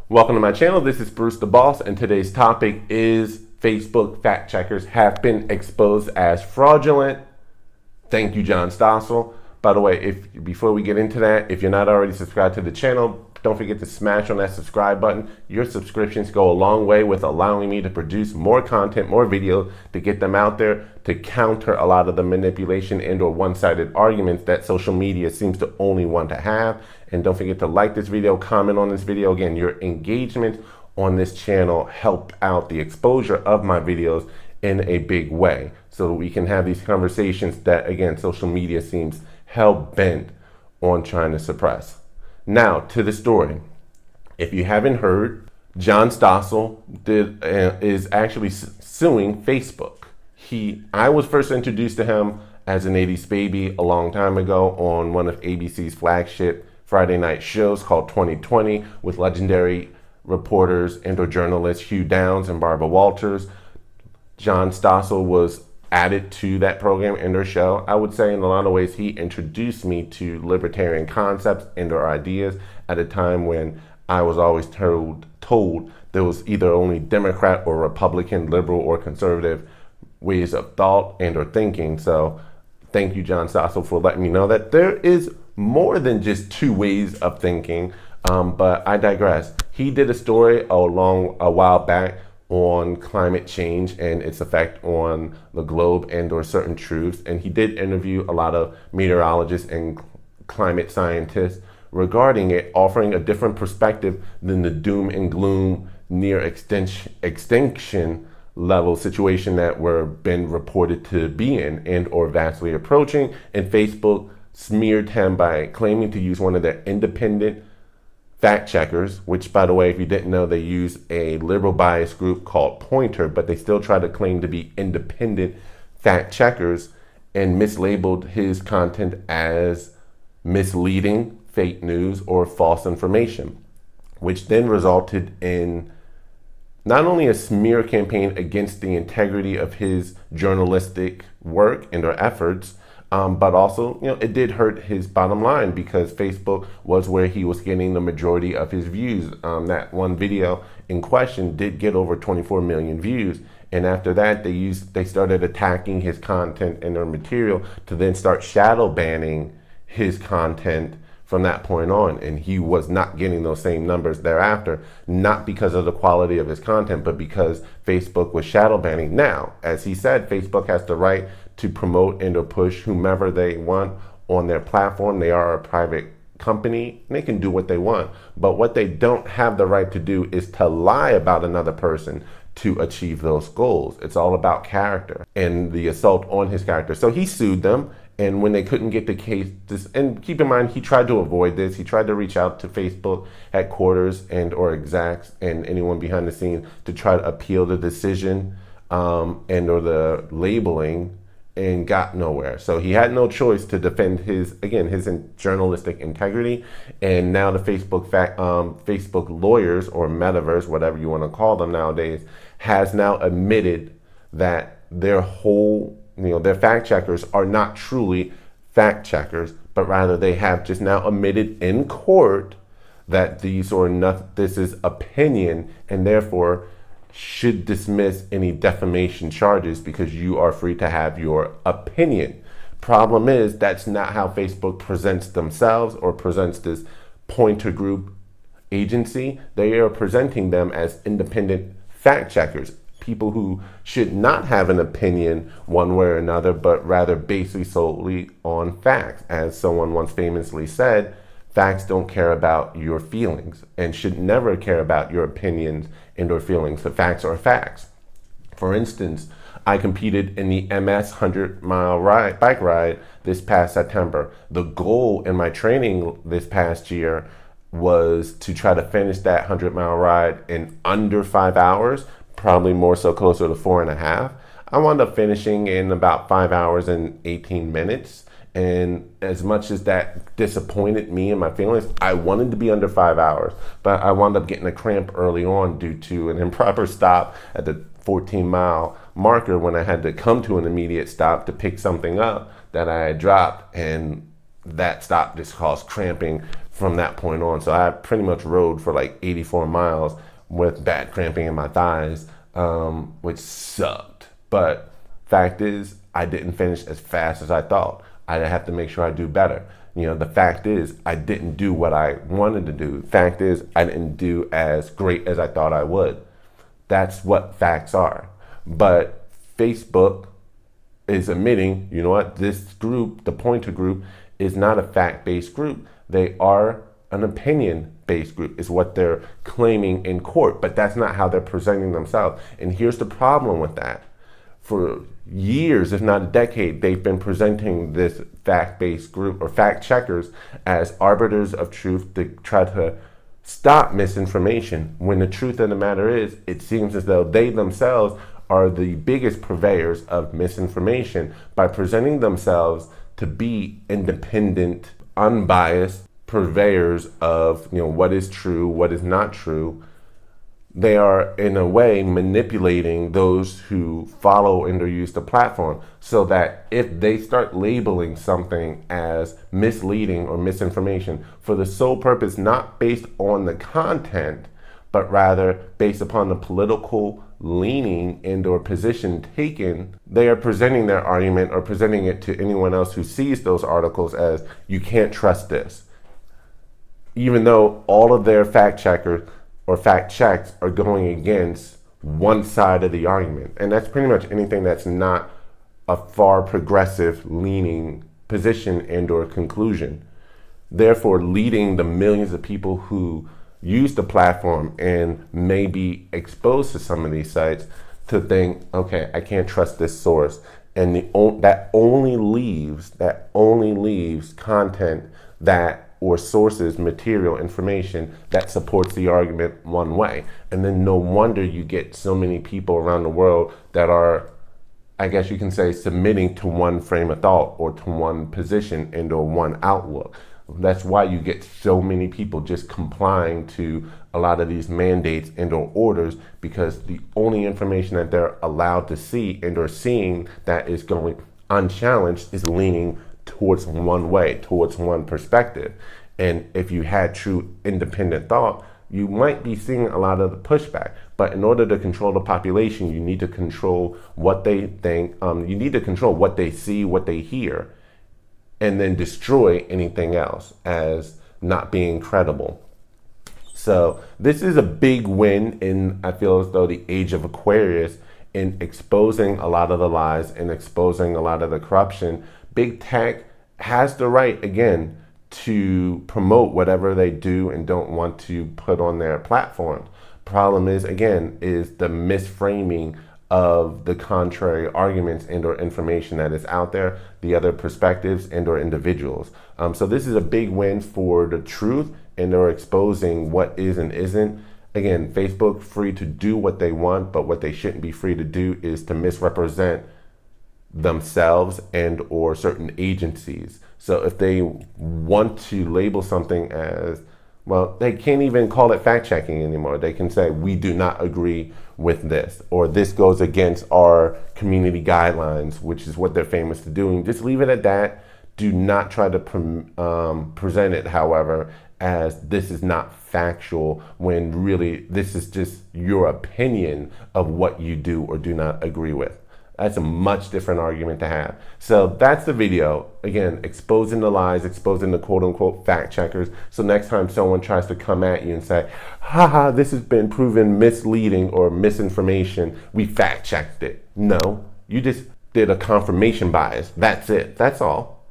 Welcome to my channel. This is Bruce the Boss, and today's topic is Facebook fact checkers have been exposed as fraudulent. Thank you, John Stossel. By the way, before we get into that, if you're not already subscribed to the channel, don't forget to smash on that subscribe button. Your subscriptions go a long way with allowing me to produce more content, more videos, to get them out there to counter a lot of the manipulation and or one-sided arguments that social media seems to only want to have. And don't forget to like this video, comment on this video. Again, your engagement on this channel help out the exposure of my videos in a big way so that we can have these conversations that, again, social media seems hell-bent on trying to suppress. Now, to the story. If you haven't heard, John Stossel is actually suing Facebook. I was first introduced to him as an 80s baby a long time ago on one of ABC's flagship Friday night shows called 2020 with legendary reporters and or journalists Hugh Downs and Barbara Walters. John Stossel was added to that program and or show. I would say in a lot of ways he introduced me to libertarian concepts and or ideas at a time when I was always told there was either only Democrat or Republican, liberal or conservative ways of thought and or thinking. So thank you, John Stossel, for letting me know that there is more than just two ways of thinking. But I digress. He did a story a while back on climate change and its effect on the globe and or certain truths. And he did interview a lot of meteorologists and climate scientists regarding it, offering a different perspective than the doom and gloom near extinction level situation that we're been reported to be in and or vastly approaching. And Facebook smeared him by claiming to use one of their independent fact checkers, which, by the way, if you didn't know, they use a liberal bias group called Pointer, but they still try to claim to be independent fact checkers, and mislabeled his content as misleading, fake news, or false information, which then resulted in not only a smear campaign against the integrity of his journalistic work and their efforts, but also, it did hurt his bottom line because Facebook was where he was getting the majority of his views. That one video in question did get over 24 million views. And after that, they started attacking his content and their material to then start shadow banning his content from that point on. And he was not getting those same numbers thereafter, not because of the quality of his content, but because Facebook was shadow banning. Now, as he said, Facebook has the right to promote and or push whomever they want on their platform. They are a private company and they can do what they want. But what they don't have the right to do is to lie about another person to achieve those goals. It's all about character and the assault on his character. So he sued them. And when they couldn't get the case, and keep in mind, he tried to avoid this. He tried to reach out to Facebook headquarters and or execs and anyone behind the scenes to try to appeal the decision and or the labeling, and got nowhere. So he had no choice to defend his journalistic integrity. And now the Facebook lawyers, or metaverse, whatever you want to call them nowadays, has now admitted that their fact checkers are not truly fact checkers, but rather they have just now admitted in court that this is opinion, and therefore should dismiss any defamation charges because you are free to have your opinion. Problem is, that's not how Facebook presents themselves or presents this Pointer Group agency. They are presenting them as independent fact checkers, people who should not have an opinion one way or another, but rather basically solely on facts. As someone once famously said, facts don't care about your feelings and should never care about your opinions and or feelings. The facts are facts. For instance, I competed in the MS 100-mile bike ride this past September. The goal in my training this past year was to try to finish that 100-mile ride in under 5 hours, probably more so closer to 4.5. I wound up finishing in about 5 hours and 18 minutes. And as much as that disappointed me and my feelings, I wanted to be under 5 hours, but I wound up getting a cramp early on due to an improper stop at the 14-mile marker when I had to come to an immediate stop to pick something up that I had dropped. And that stop just caused cramping from that point on. So I pretty much rode for like 84 miles with bad cramping in my thighs, which sucked. But fact is, I didn't finish as fast as I thought. I have to make sure I do better. The fact is, I didn't do what I wanted to do. Fact is, I didn't do as great as I thought I would. That's what facts are. But Facebook is admitting, you know what, this group, the Pointer Group, is not a fact-based group. They are an opinion-based group, is what they're claiming in court, but that's not how they're presenting themselves. And here's the problem with that. For years, if not a decade, they've been presenting this fact-based group or fact checkers as arbiters of truth to try to stop misinformation, when the truth of the matter is, it seems as though they themselves are the biggest purveyors of misinformation by presenting themselves to be independent, unbiased purveyors of what is true, what is not true. They are in a way manipulating those who follow and or use the platform, so that if they start labeling something as misleading or misinformation for the sole purpose, not based on the content, but rather based upon the political leaning and or position taken, they are presenting their argument or presenting it to anyone else who sees those articles as, you can't trust this. Even though all of their fact checkers or fact checks are going against one side of the argument. And that's pretty much anything that's not a far progressive leaning position and or conclusion. Therefore, leading the millions of people who use the platform and may be exposed to some of these sites to think, okay, I can't trust this source. And that only leaves content or sources, material, information that supports the argument one way. And then no wonder you get so many people around the world that are, I guess you can say, submitting to one frame of thought or to one position and or one outlook. That's why you get so many people just complying to a lot of these mandates and or orders, because the only information that they're allowed to see and or seeing that is going unchallenged is leaning towards one way, towards one perspective. And if you had true independent thought, you might be seeing a lot of the pushback. But in order to control the population, you need to control what they think. You need to control what they see, what they hear, and then destroy anything else as not being credible. So this is a big win in, I feel as though, the age of Aquarius, in exposing a lot of the lies and exposing a lot of the corruption. Big tech has the right, again, to promote whatever they do and don't want to put on their platforms. Problem is, again, is the misframing of the contrary arguments and or information that is out there, the other perspectives and or individuals. So this is a big win for the truth and or exposing what is and isn't. Again, Facebook free to do what they want, but what they shouldn't be free to do is to misrepresent themselves and or certain agencies. So if they want to label something as, well, they can't even call it fact checking anymore. They can say, we do not agree with this, or this goes against our community guidelines, which is what they're famous for doing. Just leave it at that. Do not try to present it, however, as this is not factual, when really this is just your opinion of what you do or do not agree with. That's a much different argument to have. So that's the video. Again, exposing the lies, exposing the quote unquote fact checkers. So next time someone tries to come at you and say, haha, this has been proven misleading or misinformation, we fact checked it. No, you just did a confirmation bias. That's it. That's all.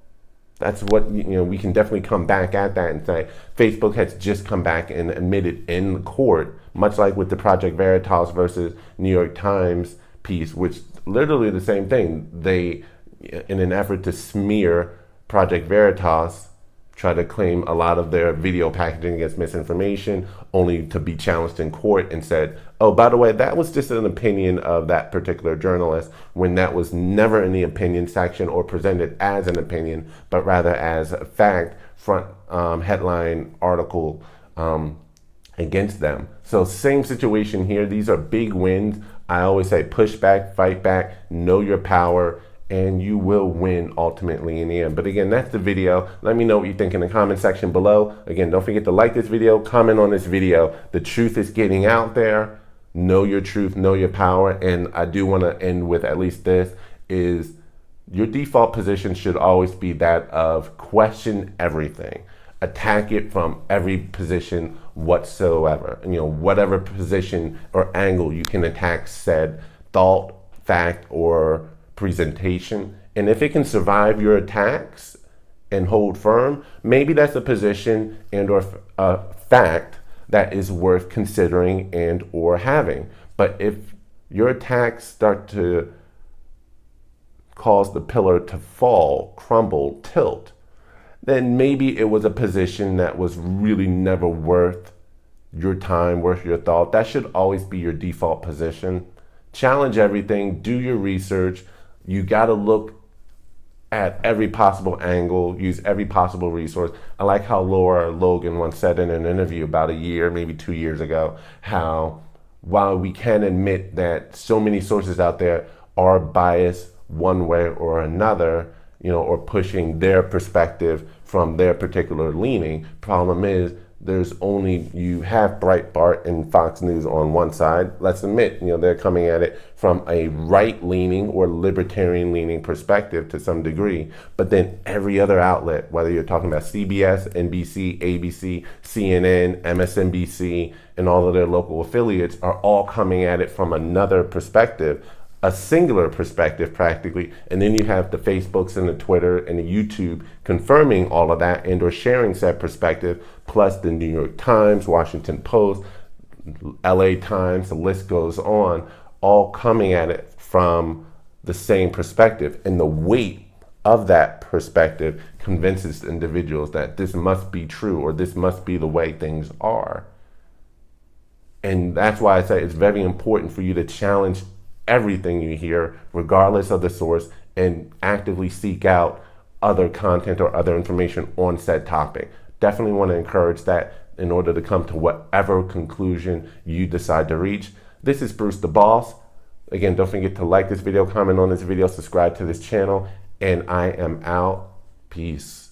That's what, we can definitely come back at that and say, Facebook has just come back and admitted in court, much like with the Project Veritas versus New York Times piece, which literally the same thing. They, in an effort to smear Project Veritas, try to claim a lot of their video packaging against misinformation, only to be challenged in court and said, oh, by the way, that was just an opinion of that particular journalist, when that was never in the opinion section or presented as an opinion, but rather as a fact, front headline article against them. So same situation here. These are big wins. I always say push back, fight back, know your power, and you will win ultimately in the end. But again, that's the video. Let me know what you think in the comment section below. Again, don't forget to like this video, comment on this video. The truth is getting out there. Know your truth, know your power. And I do want to end with at least this, is your default position should always be that of question everything. Attack it from every position whatsoever. And, whatever position or angle you can attack said thought, fact, or presentation. And if it can survive your attacks and hold firm, maybe that's a position and or a fact that is worth considering and or having. But if your attacks start to cause the pillar to fall, crumble, tilt, then maybe it was a position that was really never worth your time, worth your thought. That should always be your default position. Challenge everything, do your research. You got to look at every possible angle, use every possible resource. I like how Laura Logan once said in an interview about a year, maybe 2 years ago, how while we can admit that so many sources out there are biased one way or another, or pushing their perspective from their particular leaning, problem is you have Breitbart and Fox News on one side. Let's admit, they're coming at it from a right-leaning or libertarian-leaning perspective to some degree. But then every other outlet, whether you're talking about CBS, NBC, ABC, CNN, MSNBC, and all of their local affiliates, are all coming at it from another perspective, a singular perspective practically. And then you have the Facebooks and the Twitter and the YouTube confirming all of that and or sharing said perspective, plus the New York Times, Washington Post, LA Times, the list goes on, all coming at it from the same perspective. And the weight of that perspective convinces individuals that this must be true or this must be the way things are. And that's why I say it's very important for you to challenge everything you hear, regardless of the source, and actively seek out other content or other information on said topic. Definitely want to encourage that in order to come to whatever conclusion you decide to reach. This is Bruce the Boss. Again, don't forget to like this video, comment on this video, subscribe to this channel, and I am out. Peace.